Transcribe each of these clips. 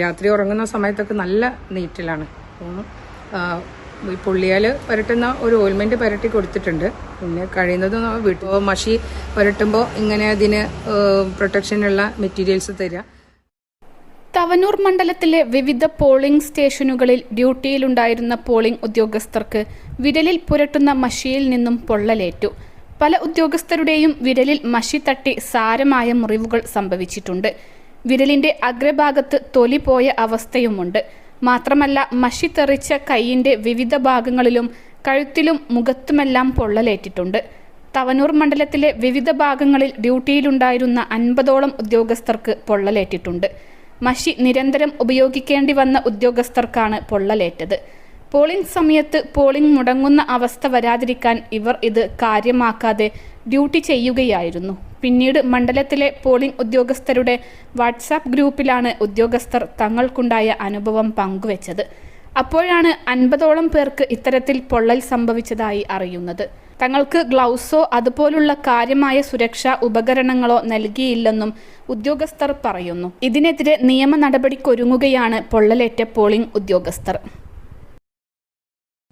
രാത്രി ഉറങ്ങുന്ന സമയത്തൊക്കെ നല്ല നീറ്റിലാണ്. ഈ പൊള്ളിയാൽ പുരട്ടുന്ന ഒരു ഓയിൽമെന്റ് പുരട്ടി കൊടുത്തിട്ടുണ്ട്. പിന്നെ കഴിയുന്നതും വീട്ടിൽ മഷി പുരട്ടുമ്പോൾ ഇങ്ങനെ അതിന് പ്രൊട്ടക്ഷനുള്ള മെറ്റീരിയൽസ് തരിക. തവനൂർ മണ്ഡലത്തിലെ വിവിധ പോളിംഗ് സ്റ്റേഷനുകളിൽ ഡ്യൂട്ടിയിലുണ്ടായിരുന്ന പോളിംഗ് ഉദ്യോഗസ്ഥർക്ക് വിരലിൽ പുരട്ടുന്ന മഷിയിൽ നിന്നും പൊള്ളലേറ്റു. പല ഉദ്യോഗസ്ഥരുടെയും വിരലിൽ മഷി തട്ടി സാരമായ മുറിവുകൾ സംഭവിച്ചിട്ടുണ്ട്. വിരലിന്റെ അഗ്രഭാഗത്ത് തൊലി പോയ അവസ്ഥയുമുണ്ട്. മാത്രമല്ല മഷി തെറിച്ച കൈയിന്റെ വിവിധ ഭാഗങ്ങളിലും കഴുത്തിലും മുഖത്തുമെല്ലാം പൊള്ളലേറ്റിട്ടുണ്ട്. തവനൂർ മണ്ഡലത്തിലെ വിവിധ ഭാഗങ്ങളിൽ ഡ്യൂട്ടിയിലുണ്ടായിരുന്ന 50ഓളം ഉദ്യോഗസ്ഥർക്ക് പൊള്ളലേറ്റിട്ടുണ്ട്. മഷി നിരന്തരം ഉപയോഗിക്കേണ്ടി വന്ന ഉദ്യോഗസ്ഥർക്കാണ് പൊള്ളലേറ്റത്. പോളിംഗ് സമയത്ത് പോളിംഗ് മുടങ്ങുന്ന അവസ്ഥ വരാതിരിക്കാൻ ഇവർ ഇത് കാര്യമാക്കാതെ ഡ്യൂട്ടി ചെയ്യുകയായിരുന്നു. പിന്നീട് മണ്ഡലത്തിലെ പോളിംഗ് ഉദ്യോഗസ്ഥരുടെ വാട്സാപ്പ് ഗ്രൂപ്പിലാണ് ഉദ്യോഗസ്ഥർ തങ്ങൾക്കുണ്ടായ അനുഭവം പങ്കുവച്ചത്. അപ്പോഴാണ് 50ഓളം പേർക്ക് ഇത്തരത്തിൽ പൊള്ളൽ സംഭവിച്ചതായി അറിയുന്നത്. തങ്ങൾക്ക് ഗ്ലൗസോ അതുപോലുള്ള കാര്യമായ സുരക്ഷാ ഉപകരണങ്ങളോ നൽകിയില്ലെന്നും ഉദ്യോഗസ്ഥർ പറയുന്നു. ഇതിനെതിരെ നിയമ നടപടിക്കൊരുങ്ങുകയാണ് പൊള്ളലേറ്റ പോളിംഗ് ഉദ്യോഗസ്ഥർ.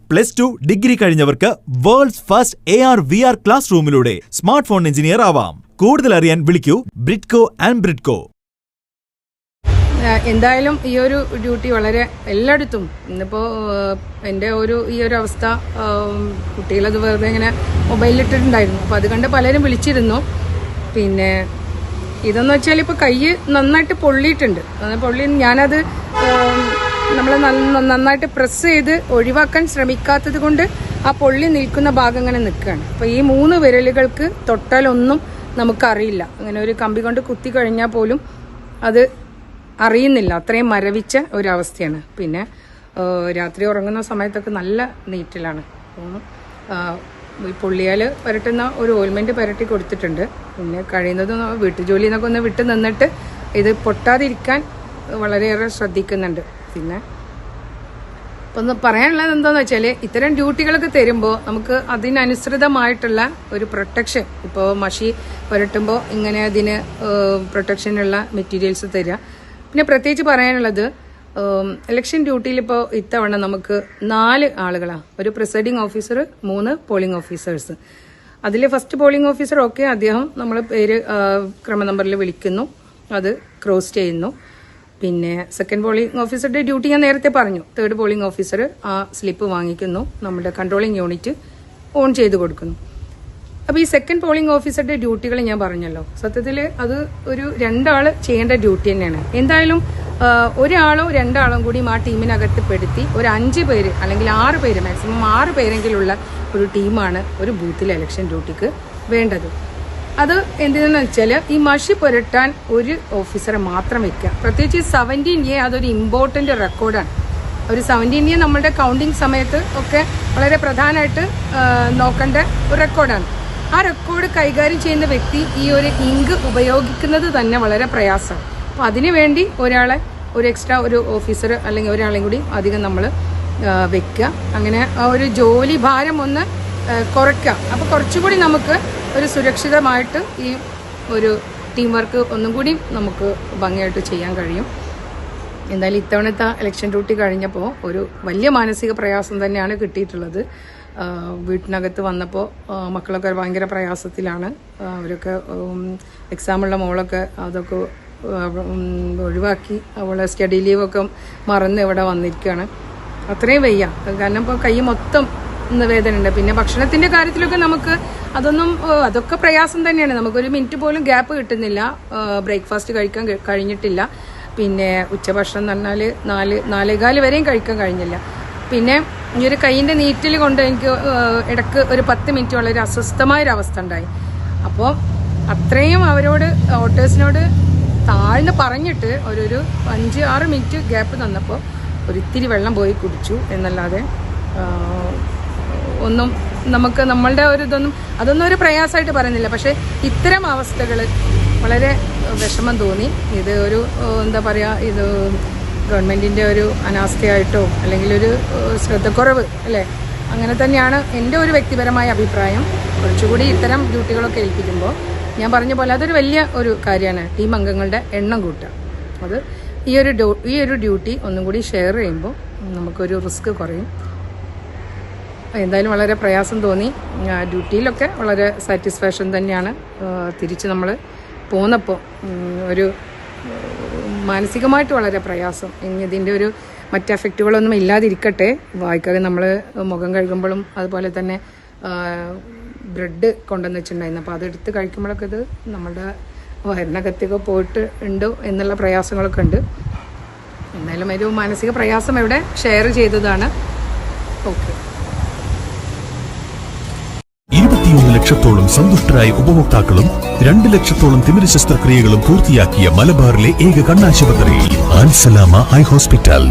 +2 ഡിഗ്രി കഴിഞ്ഞവർക്ക് world's first AR VR class റൂമിലൂടെ സ്മാർട്ട് ഫോൺ എഞ്ചിനീയർ ആവാം. കൂടുതൽ അറിയാൻ വിളിക്കൂ ബ്രിഡ്കോ ആൻഡ് ബ്രിഡ്കോ. എന്തായാലും ഈ ഒരു ഡ്യൂട്ടി വളരെ എല്ലായിടത്തും ഇന്നിപ്പോൾ എൻ്റെ ഈ ഒരു അവസ്ഥ കുട്ടികളത് വെറുതെ ഇങ്ങനെ മൊബൈലിലിട്ടിട്ടുണ്ടായിരുന്നു. അപ്പോൾ അത് കണ്ട് പലരും വിളിച്ചിരുന്നു. പിന്നെ ഇതെന്ന് വെച്ചാൽ ഇപ്പോൾ കൈ നന്നായിട്ട് പൊള്ളിയിട്ടുണ്ട്. ഞാനത് നമ്മൾ നന്നായിട്ട് പ്രസ് ചെയ്ത് ഒഴിവാക്കാൻ ശ്രമിക്കാത്തത് കൊണ്ട് ആ പൊള്ളി നിൽക്കുന്ന ഭാഗം ഇങ്ങനെ നിൽക്കുകയാണ്. അപ്പോൾ ഈ 3 വിരലുകൾക്ക് തൊട്ടാലൊന്നും നമുക്കറിയില്ല. അങ്ങനെ ഒരു കമ്പി കൊണ്ട് കുത്തി കഴിഞ്ഞാൽ പോലും അത് അറിയുന്നില്ല. അത്രയും മരവിച്ച ഒരവസ്ഥയാണ്. പിന്നെ രാത്രി ഉറങ്ങുന്ന സമയത്തൊക്കെ നല്ല നീറ്റിലാണ്. ഈ പൊള്ളിയാൽ പുരട്ടുന്ന ഒരു ഓയിൽമെന്റ് പുരട്ടി കൊടുത്തിട്ടുണ്ട്. പിന്നെ കഴിയുന്നതും വീട്ടുജോലി എന്നൊക്കെ ഒന്ന് വിട്ട് നിന്നിട്ട് ഇത് പൊട്ടാതിരിക്കാൻ വളരെയേറെ ശ്രദ്ധിക്കുന്നുണ്ട്. പിന്നെ ഒന്ന് പറയാനുള്ളത് എന്താണെന്ന് വെച്ചാൽ ഇത്തരം ഡ്യൂട്ടികളൊക്കെ തരുമ്പോൾ നമുക്ക് അതിനനുസൃതമായിട്ടുള്ള ഒരു പ്രൊട്ടക്ഷൻ, ഇപ്പോൾ മഷി പുരട്ടുമ്പോൾ ഇങ്ങനെ അതിന് പ്രൊട്ടക്ഷനുള്ള മെറ്റീരിയൽസ് തരിക. പിന്നെ പ്രത്യേകിച്ച് പറയാനുള്ളത് ഇലക്ഷൻ ഡ്യൂട്ടിയിൽ ഇപ്പോൾ ഇത്തവണ നമുക്ക് 4 ആളുകളാണ്. ഒരു പ്രിസൈഡിംഗ് ഓഫീസർ, 3 പോളിംഗ് ഓഫീസേഴ്സ്. അതിൽ ഫസ്റ്റ് പോളിംഗ് ഓഫീസർ അദ്ദേഹം നമ്മൾ പേര് ക്രമനമ്പറിൽ വിളിക്കുന്നു, അത് ക്രോസ് ചെയ്യുന്നു. പിന്നെ സെക്കൻഡ് പോളിംഗ് ഓഫീസറുടെ ഡ്യൂട്ടി ഞാൻ നേരത്തെ പറഞ്ഞു. തേർഡ് പോളിംഗ് ഓഫീസർ ആ സ്ലിപ്പ് വാങ്ങിക്കുന്നു, നമ്മുടെ കൺട്രോളിംഗ് യൂണിറ്റ് ഓൺ ചെയ്ത് കൊടുക്കുന്നു. അപ്പോൾ ഈ സെക്കൻഡ് പോളിംഗ് ഓഫീസറുടെ ഡ്യൂട്ടികൾ ഞാൻ പറഞ്ഞല്ലോ, സത്യത്തിൽ അത് ഒരു 2 ആൾ ചെയ്യേണ്ട ഡ്യൂട്ടി തന്നെയാണ്. എന്തായാലും ഒരാളോ 2 ആളും കൂടി ആ ടീമിനകത്ത് പെടുത്തി ഒരു 5 പേര് അല്ലെങ്കിൽ 6 പേര്, മാക്സിമം 6 പേരെങ്കിലുള്ള ഒരു ടീമാണ് ഒരു ബൂത്തിലെ ഇലക്ഷൻ ഡ്യൂട്ടിക്ക് വേണ്ടത്. അത് എന്തിനെന്ന് വെച്ചാൽ ഈ മഷി പുരട്ടാൻ ഒരു ഓഫീസറെ മാത്രം വെക്കുക. പ്രത്യേകിച്ച് 17A അതൊരു ഇമ്പോർട്ടൻ്റ് റെക്കോർഡാണ്. ഒരു 17A നമ്മളുടെ കൗണ്ടിങ് സമയത്ത് ഒക്കെ വളരെ പ്രധാനമായിട്ട് നോക്കേണ്ട ഒരു റെക്കോർഡാണ്. ആ റെക്കോർഡ് കൈകാര്യം ചെയ്യുന്ന വ്യക്തി ഈ ഒരു ഇങ്ക് ഉപയോഗിക്കുന്നത് തന്നെ വളരെ പ്രയാസമാണ്. അപ്പോൾ അതിനുവേണ്ടി ഒരു എക്സ്ട്രാ ഒരു ഓഫീസർ അല്ലെങ്കിൽ ഒരാളെയും കൂടി അധികം നമ്മൾ വെക്കുക. അങ്ങനെ ആ ഒരു ജോലി ഭാരം ഒന്ന് കുറയ്ക്കുക. അപ്പോൾ കുറച്ചുകൂടി നമുക്ക് ഒരു സുരക്ഷിതമായിട്ട് ഈ ഒരു ടീം വർക്ക് ഒന്നും കൂടി നമുക്ക് ഭംഗിയായിട്ട് ചെയ്യാൻ കഴിയും. എന്തായാലും ഇത്തവണത്തെ ഇലക്ഷൻ ഡ്യൂട്ടി കഴിഞ്ഞപ്പോൾ ഒരു വലിയ മാനസിക പ്രയാസം തന്നെയാണ് കിട്ടിയിട്ടുള്ളത്. വീട്ടിനകത്ത് വന്നപ്പോൾ മക്കളൊക്കെ ഭയങ്കര പ്രയാസത്തിലാണ്. അവരൊക്കെ എക്സാമുള്ള മോളൊക്കെ അതൊക്കെ ഒഴിവാക്കി അവളെ സ്റ്റഡി ലീവൊക്കെ മറന്ന് ഇവിടെ വന്നിരിക്കുകയാണ്. അത്രയും വയ്യ. കാരണം ഇപ്പോൾ കൈ മൊത്തം വേദനയുണ്ട്. പിന്നെ ഭക്ഷണത്തിന്റെ കാര്യത്തിലൊക്കെ നമുക്ക് അതൊക്കെ പ്രയാസം തന്നെയാണ്. നമുക്കൊരു മിനിറ്റ് പോലും ഗ്യാപ്പ് കിട്ടുന്നില്ല. ബ്രേക്ക്ഫാസ്റ്റ് കഴിക്കാൻ കഴിഞ്ഞിട്ടില്ല. പിന്നെ ഉച്ചഭക്ഷണം എന്ന് പറഞ്ഞാൽ 4-4:15 വരെയും കഴിക്കാൻ കഴിഞ്ഞില്ല. പിന്നെ ഈ ഒരു കൈയിന്റെ നീറ്റിൽ കൊണ്ട് എനിക്ക് ഇടക്ക് ഒരു 10 മിനിറ്റ് വളരെ അസ്വസ്ഥമായൊരവസ്ഥ ഉണ്ടായി. അപ്പോൾ അത്രയും അവരോട് വോട്ടേഴ്സിനോട് താഴ്ന്ന് പറഞ്ഞിട്ട് ഒരു 5-6 മിനിറ്റ് ഗ്യാപ്പ് തന്നപ്പോൾ ഒരിത്തിരി വെള്ളം പോയി കുടിച്ചു എന്നല്ലാതെ ഒന്നും നമുക്ക് നമ്മളുടെ അതൊന്നും ഒരു പ്രയാസമായിട്ട് പറയുന്നില്ല. പക്ഷെ ഇത്തരം അവസ്ഥകൾ വളരെ വിഷമം തോന്നി. ഇത് ഒരു എന്താ പറയുക, ഇത് ഗവൺമെൻറ്റിൻ്റെ ഒരു അനാസ്ഥയായിട്ടോ അല്ലെങ്കിൽ ഒരു ശ്രദ്ധക്കുറവ് അല്ലേ, അങ്ങനെ തന്നെയാണ് എൻ്റെ ഒരു വ്യക്തിപരമായ അഭിപ്രായം. കുറച്ചുകൂടി ഇത്തരം ഡ്യൂട്ടികളൊക്കെ ഏൽപ്പിക്കുമ്പോൾ ഞാൻ പറഞ്ഞ പോലെ അതൊരു വലിയ ഒരു കാര്യമാണ്. ടീം അംഗങ്ങളുടെ എണ്ണം കൂട്ടുക. അത് ഈ ഒരു ഡ്യൂട്ടി ഒന്നും കൂടി ഷെയർ ചെയ്യുമ്പോൾ നമുക്കൊരു റിസ്ക് കുറയും. എന്തായാലും വളരെ പ്രയാസം തോന്നി. ഡ്യൂട്ടിയിലൊക്കെ വളരെ സാറ്റിസ്ഫാക്ഷൻ തന്നെയാണ്. തിരിച്ച് നമ്മൾ പോന്നപ്പോൾ ഒരു മാനസികമായിട്ട് വളരെ പ്രയാസം. ഇനി ഇതിൻ്റെ ഒരു മറ്റ് എഫക്റ്റുകളൊന്നും ഇല്ലാതിരിക്കട്ടെ. വായിക്കാതെ നമ്മൾ മുഖം കഴുകുമ്പോഴും അതുപോലെ തന്നെ ബ്രെഡ് കൊണ്ടുവന്ന് വെച്ചിട്ടുണ്ടായിരുന്നു. അപ്പോൾ അതെടുത്ത് കഴിക്കുമ്പോഴൊക്കെ ഇത് നമ്മുടെ വയറിനകത്തൊക്കെ പോയിട്ട് ഉണ്ട് എന്നുള്ള പ്രയാസങ്ങളൊക്കെ ഉണ്ട്. എന്നാലും ഒരു മാനസിക പ്രയാസം ഇവിടെ ഷെയർ ചെയ്തതാണ്. ഓക്കെ. 21 ലക്ഷത്തോളം സന്തുഷ്ടരായ ഉപഭോക്താക്കളും 2 ലക്ഷത്തോളം തിമിര ശസ്ത്രക്രിയകളും പൂർത്തിയാക്കിയ മലബാറിലെ ഏക കണ്ണാശുപത്രി ആൻസലാമ ഐ ഹോസ്പിറ്റൽ.